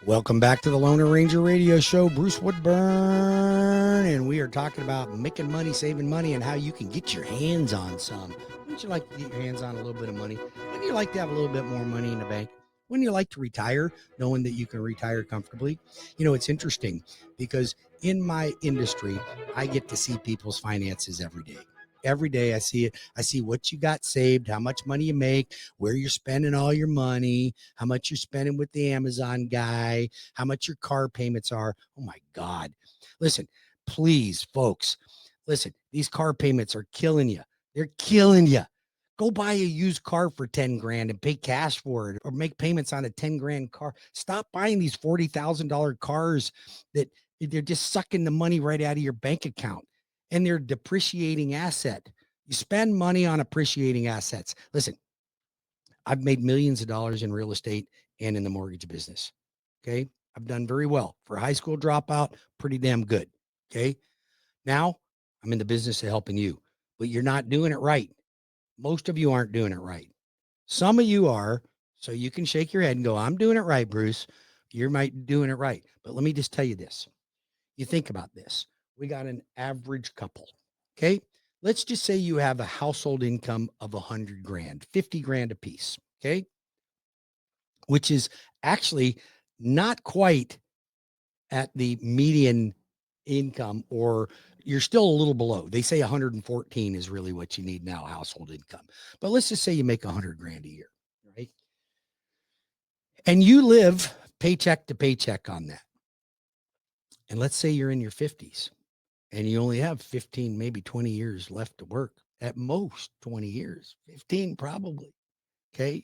Welcome back to the Loner Ranger Radio Show. Bruce Woodburn, and we are talking about making money, saving money, and how you can get your hands on some. Wouldn't you like to get your hands on a little bit of money? Wouldn't you like to have a little bit more money in the bank? Wouldn't you like to retire knowing that you can retire comfortably? You know, it's interesting because in my industry, I get to see people's finances every day. Every day I see it. I see what you got saved, how much money you make, where you're spending all your money, how much you're spending with the Amazon guy, how much your car payments are. Oh my God. Listen, please, folks, listen, these car payments are killing you. They're killing you. Go buy a used car for 10 grand and pay cash for it, or make payments on a 10 grand car. Stop buying these $40,000 cars that they're just sucking the money right out of your bank account, and they're depreciating asset. You spend money on appreciating assets. Listen, I've made millions of dollars in real estate and in the mortgage business. Okay. I've done very well for a high school dropout, pretty damn good. Okay. Now I'm in the business of helping you, but you're not doing it right. Most of you aren't doing it right. Some of you are. So you can shake your head and go, I'm doing it right, Bruce. You might be doing it right. But let me just tell you this. You think about this. We got an average couple. Okay. Let's just say you have a household income of 100 grand, 50 grand a piece. Okay, which is actually not quite at the median income, or you're still a little below. They say 114 is really what you need now, household income. But let's just say you make 100 grand a year, right? And you live paycheck to paycheck on that. And let's say you're in your 50s and you only have 15, maybe 20 years left to work, at most 20 years, 15 probably. Okay.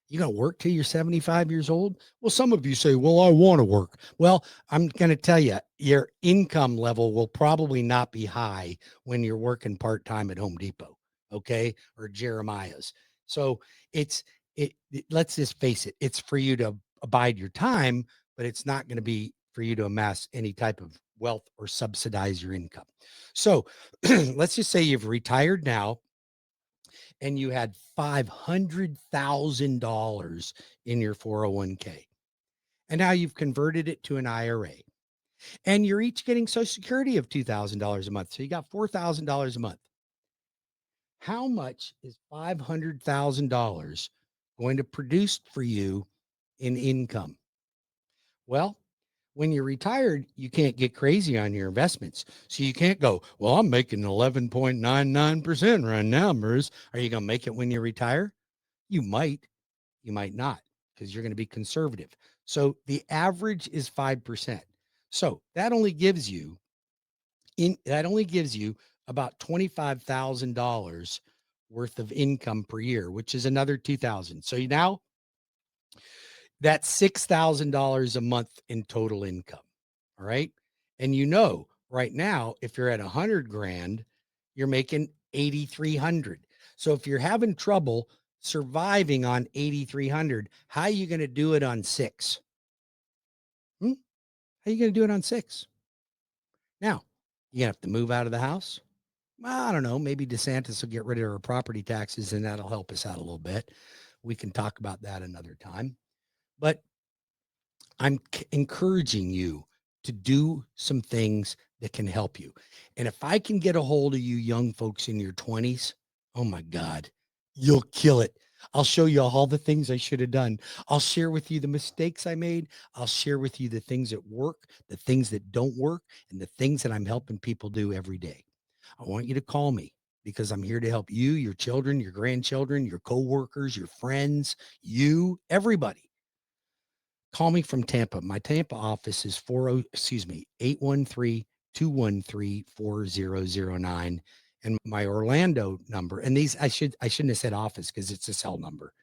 You're going to work till you're 75 years old? Well, some of you say, well, I want to work. Well, I'm going to tell you, your income level will probably not be high when you're working part-time at Home Depot, okay, or Jeremiah's. So let's just face it, it's for you to abide your time, but it's not going to be for you to amass any type of wealth or subsidize your income. So let's just say you've retired now and you had $500,000 in your 401k. And now you've converted it to an IRA. And you're each getting Social Security of $2,000 a month. So you got $4,000 a month. How much is $500,000 going to produce for you in income? Well, when you're retired, you can't get crazy on your investments. So you can't go, well, I'm making 11.99% right now, Bruce. Are you going to make it when you retire? You might not, because you're going to be conservative. So the average is 5%. So that only gives you about $25,000 worth of income per year, which is another 2,000. So now that's $6,000 a month in total income. All right. And right now, if you're at 100 grand, you're making 8,300. So if you're having trouble surviving on 8,300, how are you going to do it on six? How are you going to do it on six? Now, you have to move out of the house. Well, I don't know. Maybe DeSantis will get rid of our property taxes and that'll help us out a little bit. We can talk about that another time. But I'm encouraging you to do some things that can help you. And if I can get a hold of you young folks in your 20s, oh my God, you'll kill it. I'll show you all the things I should have done. I'll share with you the mistakes I made. I'll share with you the things that work, the things that don't work, and the things that I'm helping people do every day. I want you to call me because I'm here to help you, your children, your grandchildren, your coworkers, your friends, everybody. Call me from Tampa. My Tampa office is 813-213-4009. And my Orlando number, and I shouldn't have said office because it's a cell number.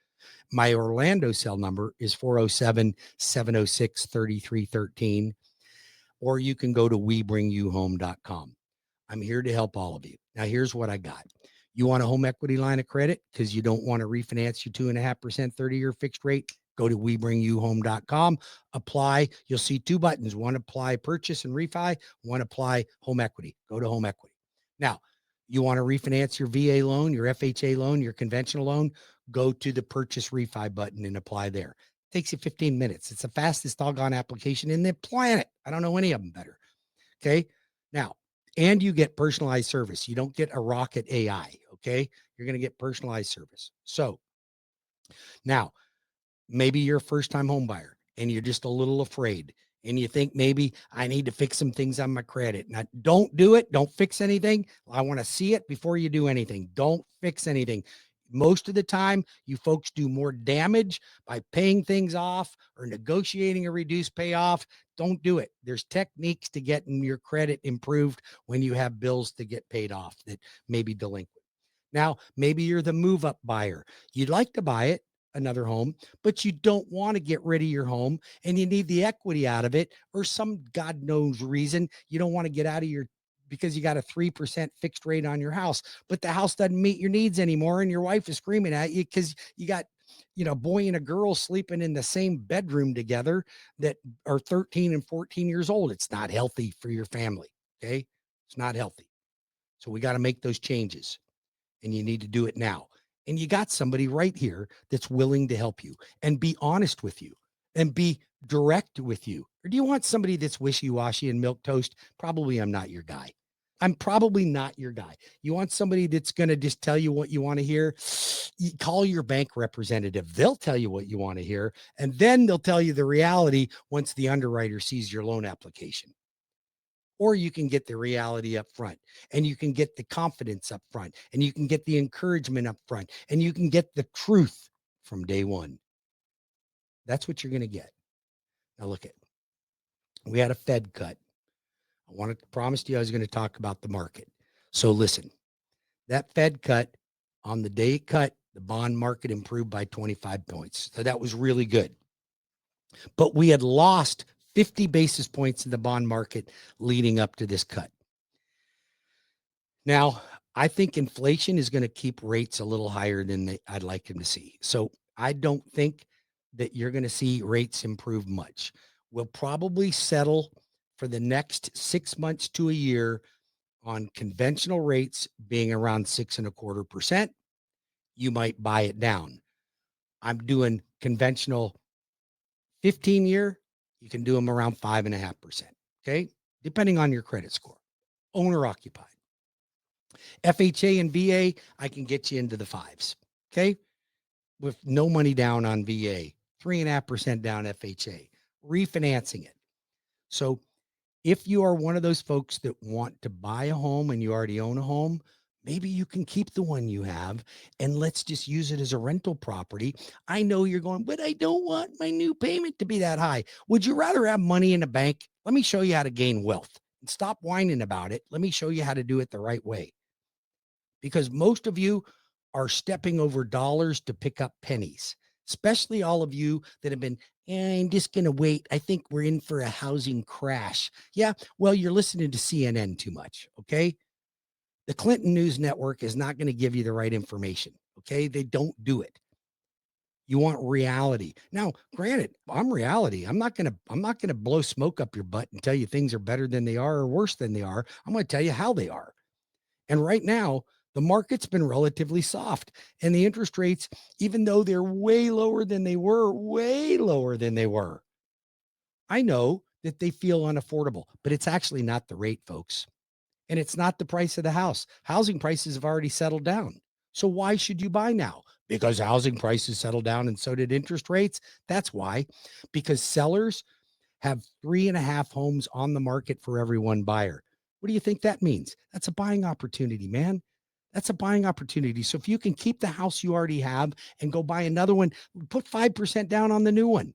My Orlando cell number is 407-706-3313. Or you can go to webringyouhome.com. I'm here to help all of you. Now, here's what I got. You want a home equity line of credit because you don't want to refinance your 2.5% 30-year fixed rate? Go to webringyouhome.com, apply. You'll see two buttons. One, apply purchase and refi. One, apply home equity. Go to home equity. Now, you want to refinance your VA loan, your FHA loan, your conventional loan? Go to the purchase refi button and apply there. Takes you 15 minutes. It's the fastest doggone application in the planet. I don't know any of them better. Okay. Now, and you get personalized service. You don't get a rocket AI. Okay. You're going to get personalized service. So now, maybe you're a first time home buyer and you're just a little afraid and you think maybe I need to fix some things on my credit. Now, don't do it. Don't fix anything. I want to see it before you do anything. Don't fix anything. Most of the time, you folks do more damage by paying things off or negotiating a reduced payoff. Don't do it. There's techniques to getting your credit improved when you have bills to get paid off that may be delinquent. Now, maybe you're the move up buyer. You'd like to buy it, another home, but you don't want to get rid of your home and you need the equity out of it, or some God knows reason you don't want to get out of your because you got a 3% fixed rate on your house, but the house doesn't meet your needs anymore. And your wife is screaming at you because you got, a boy and a girl sleeping in the same bedroom together that are 13 and 14 years old. It's not healthy for your family. Okay. It's not healthy. So we got to make those changes and you need to do it now. And you got somebody right here that's willing to help you and be honest with you and be direct with you. Or do you want somebody that's wishy-washy and milk toast? Probably I'm not your guy. I'm probably not your guy. You want somebody that's going to just tell you what you want to hear? You call your bank representative. They'll tell you what you want to hear. And then they'll tell you the reality once the underwriter sees your loan application. Or you can get the reality up front and you can get the confidence up front and you can get the encouragement up front and you can get the truth from day one. That's what you're going to get. Now look at, we had a Fed cut. I wanted to promise you I was going to talk about the market. So listen, that Fed cut, on the day it cut, the bond market improved by 25 points. So that was really good. But we had lost 50 basis points in the bond market leading up to this cut. Now, I think inflation is going to keep rates a little higher than I'd like them to see. So I don't think that you're going to see rates improve much. We'll probably settle for the next 6 months to a year on conventional rates being around 6.25%. You might buy it down. I'm doing conventional 15-year. You can do them around 5.5%. Okay. Depending on your credit score, owner occupied. FHA and VA, I can get you into the fives. Okay. With no money down on VA, 3.5% down FHA, refinancing it. So if you are one of those folks that want to buy a home and you already own a home, maybe you can keep the one you have and let's just use it as a rental property. I know you're going, but I don't want my new payment to be that high. Would you rather have money in a bank? Let me show you how to gain wealth and stop whining about it. Let me show you how to do it the right way. Because most of you are stepping over dollars to pick up pennies, especially all of you that have been, I'm just going to wait. I think we're in for a housing crash. Yeah, well, you're listening to CNN too much, okay? The Clinton News Network is not going to give you the right information, okay? They don't do it. You want reality. Now, granted, I'm reality. I'm not going to blow smoke up your butt and tell you things are better than they are or worse than they are. I'm going to tell you how they are. And right now, the market's been relatively soft. And the interest rates, even though they're way lower than they were, I know that they feel unaffordable, but it's actually not the rate, folks. And it's not the price of the house. Housing prices have already settled down. So why should you buy now? Because housing prices settled down and so did interest rates. That's why. Because sellers have 3.5 homes on the market for every one buyer. What do you think that means? That's a buying opportunity, man. That's a buying opportunity. So if you can keep the house you already have and go buy another one, put 5% down on the new one.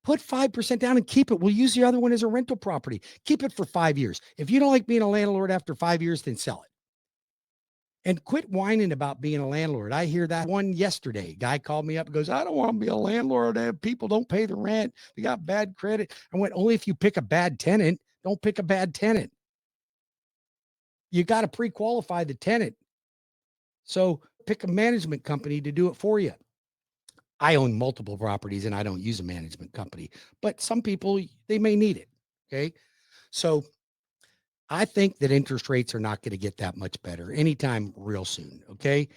Put 5% down and keep it. We'll use the other one as a rental property. Keep it for 5 years. If you don't like being a landlord after 5 years, then sell it. And quit whining about being a landlord. I hear that one yesterday. Guy called me up and goes, I don't want to be a landlord. People don't pay the rent. They got bad credit. I went, only if you pick a bad tenant. Don't pick a bad tenant. You got to pre-qualify the tenant. So pick a management company to do it for you. I own multiple properties and I don't use a management company, but some people, they may need it. Okay. So I think that interest rates are not going to get that much better anytime real soon. Okay.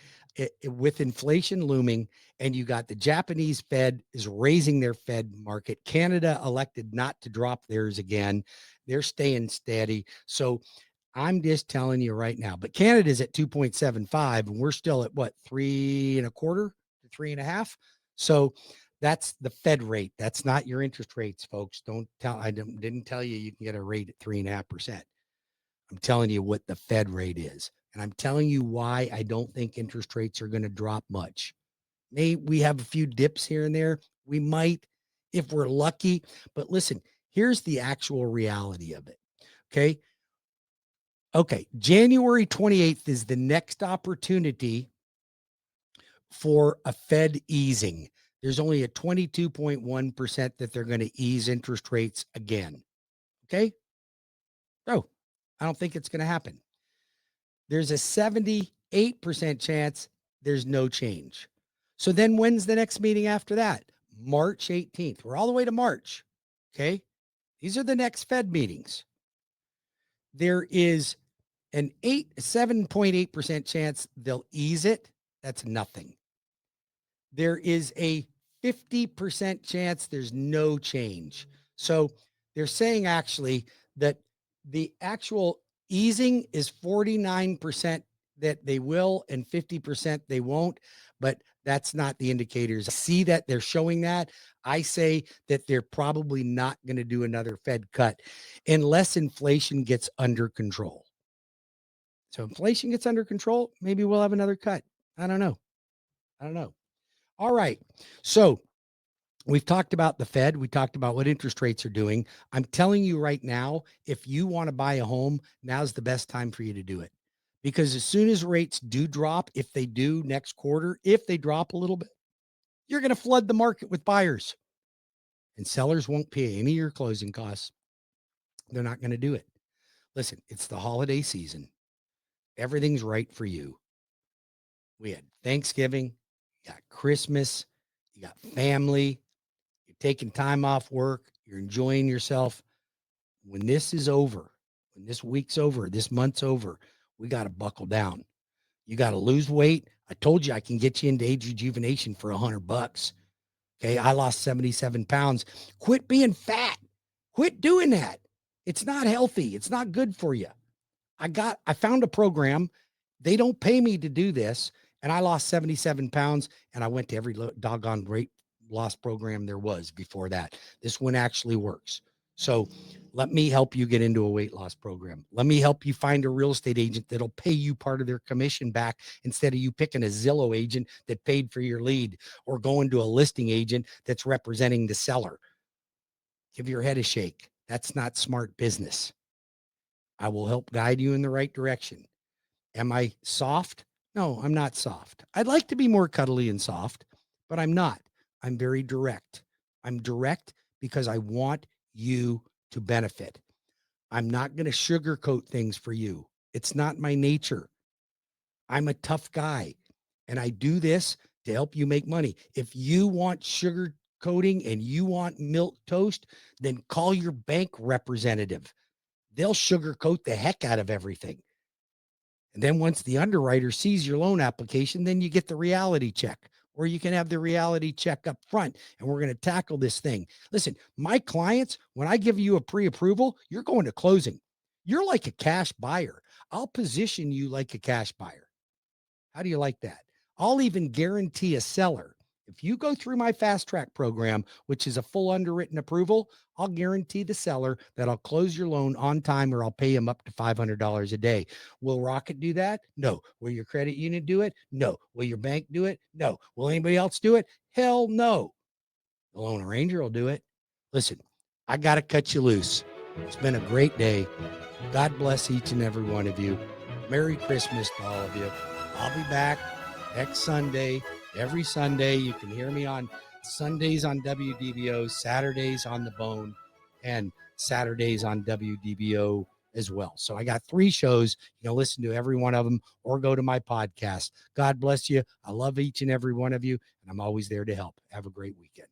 with inflation looming, and you got the Japanese Fed is raising their Fed market. Canada elected not to drop theirs again. They're staying steady. So I'm just telling you right now, but Canada's at 2.75 and we're still at what, 3.25 to 3.5. So that's the Fed rate. That's not your interest rates, folks. Didn't tell you you can get a rate at 3.5%. I'm telling you what the Fed rate is. And I'm telling you why I don't think interest rates are going to drop much. We have a few dips here and there. We might, if we're lucky. But listen, here's the actual reality of it. Okay. Okay. January 28th is the next opportunity for a Fed easing. There's only a 22.1% that they're going to ease interest rates again. Okay. So I don't think it's going to happen. There's a 78% chance there's no change. So then when's the next meeting after that? March 18th. We're all the way to March. Okay. These are the next Fed meetings. There is an 7.8% chance they'll ease it. That's nothing. There is a 50% chance there's no change. So they're saying actually that the actual easing is 49% that they will and 50% they won't, but that's not the indicators. I see that they're showing that. I say that they're probably not going to do another Fed cut unless inflation gets under control. So inflation gets under control, maybe we'll have another cut. I don't know. All right. So we've talked about the Fed. We talked about what interest rates are doing. I'm telling you right now, if you want to buy a home, now's the best time for you to do it. Because as soon as rates do drop, if they do next quarter, if they drop a little bit, you're going to flood the market with buyers. And sellers won't pay any of your closing costs. They're not going to do it. Listen, it's the holiday season. Everything's right for you. We had Thanksgiving, you got Christmas, you got family, you're taking time off work, you're enjoying yourself. When this is over, when this week's over, this month's over, we got to buckle down. You got to lose weight. I told you I can get you into age rejuvenation for $100. Okay. I lost 77 pounds. Quit being fat. Quit doing that. It's not healthy. It's not good for you. I found a program. They don't pay me to do this. And I lost 77 pounds and I went to every doggone weight loss program there was before that. This one actually works. So let me help you get into a weight loss program. Let me help you find a real estate agent that'll pay you part of their commission back instead of you picking a Zillow agent that paid for your lead or going to a listing agent that's representing the seller. Give your head a shake. That's not smart business. I will help guide you in the right direction. Am I soft? No, I'm not soft. I'd like to be more cuddly and soft, but I'm not. I'm very direct. I'm direct because I want you to benefit. I'm not going to sugarcoat things for you. It's not my nature. I'm a tough guy, and I do this to help you make money. If you want sugar coating and you want milk toast, then call your bank representative. They'll sugarcoat the heck out of everything. And then once the underwriter sees your loan application, then you get the reality check, or you can have the reality check up front. And we're going to tackle this thing. Listen, my clients, when I give you a pre-approval, you're going to closing. You're like a cash buyer. I'll position you like a cash buyer. How do you like that? I'll even guarantee a seller. If you go through my fast track program, which is a full underwritten approval, I'll guarantee the seller that I'll close your loan on time or I'll pay him up to $500 a day. Will Rocket do that? No. Will your credit union do it? No. Will your bank do it? No. Will anybody else do it? Hell no. The Lone Ranger will do it. Listen, I got to cut you loose. It's been a great day. God bless each and every one of you. Merry Christmas to all of you. I'll be back next Sunday. Every Sunday, you can hear me on Sundays on WDBO, Saturdays on The Bone, and Saturdays on WDBO as well. So I got 3 shows. You can listen to every one of them or go to my podcast. God bless you. I love each and every one of you, and I'm always there to help. Have a great weekend.